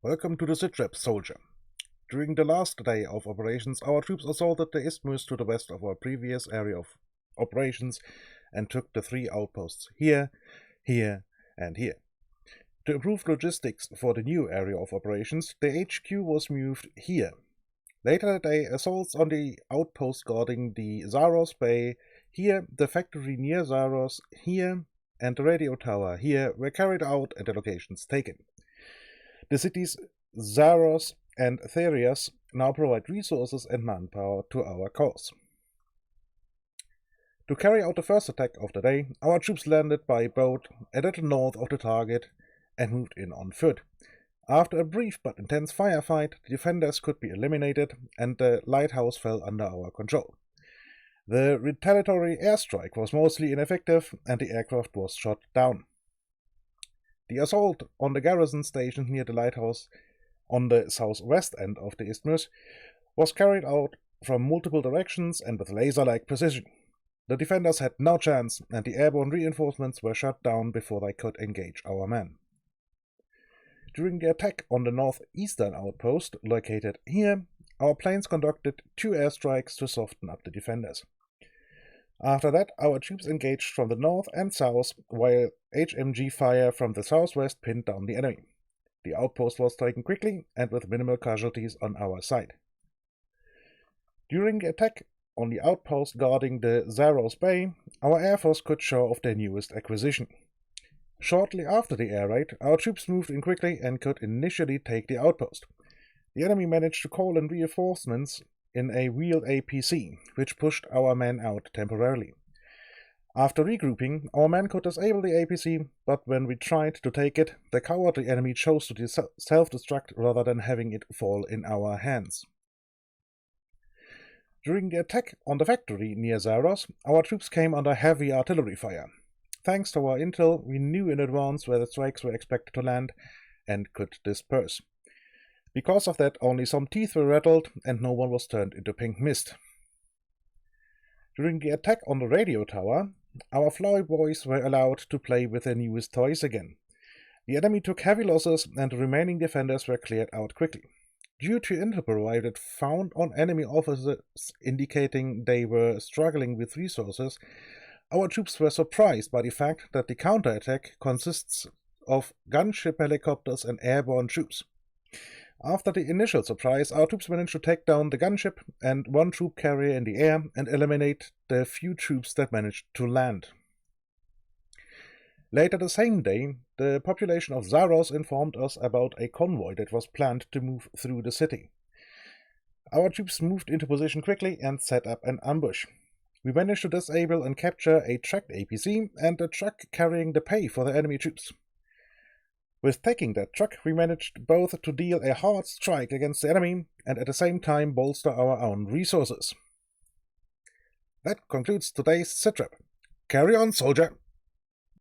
Welcome to the SITREP, soldier. During the last day of operations, our troops assaulted the isthmus to the west of our previous area of operations and took the 3 outposts here, here, and here. To improve logistics for the new area of operations, the HQ was moved here. Later that day, assaults on the outpost guarding the Zaros Bay here, the factory near Zaros here, and the radio tower here were carried out and the locations taken. The cities Zaros and Therias now provide resources and manpower to our cause. To carry out the first attack of the day, our troops landed by boat a little north of the target and moved in on foot. After a brief but intense firefight, the defenders could be eliminated and the lighthouse fell under our control. The retaliatory airstrike was mostly ineffective and the aircraft was shot down. The assault on the garrison station near the lighthouse on the southwest end of the isthmus was carried out from multiple directions and with laser-like precision. The defenders had no chance and the airborne reinforcements were shut down before they could engage our men. During the attack on the northeastern outpost, located here, our planes conducted 2 airstrikes to soften up the defenders. After that, our troops engaged from the north and south, while HMG fire from the southwest pinned down the enemy. The outpost was taken quickly and with minimal casualties on our side. During the attack on the outpost guarding the Zaros Bay, our air force could show off their newest acquisition. Shortly after the air raid, our troops moved in quickly and could initially take the outpost. The enemy managed to call in reinforcements in a wheeled APC, which pushed our men out temporarily. After regrouping, our men could disable the APC, but when we tried to take it, the cowardly enemy chose to self-destruct rather than having it fall in our hands. During the attack on the factory near Zaros, our troops came under heavy artillery fire. Thanks to our intel, we knew in advance where the strikes were expected to land and could disperse. Because of that, only some teeth were rattled and no one was turned into pink mist. During the attack on the radio tower, our flower boys were allowed to play with their newest toys again. The enemy took heavy losses and the remaining defenders were cleared out quickly. Due to intel provided found on enemy officers indicating they were struggling with resources, our troops were surprised by the fact that the counterattack consists of gunship helicopters and airborne troops. After the initial surprise, our troops managed to take down the gunship and 1 troop carrier in the air and eliminate the few troops that managed to land. Later the same day, the population of Zaros informed us about a convoy that was planned to move through the city. Our troops moved into position quickly and set up an ambush. We managed to disable and capture a tracked APC and a truck carrying the pay for the enemy troops. With taking that truck, we managed both to deal a hard strike against the enemy and at the same time bolster our own resources. That concludes today's SITREP. Carry on, soldier!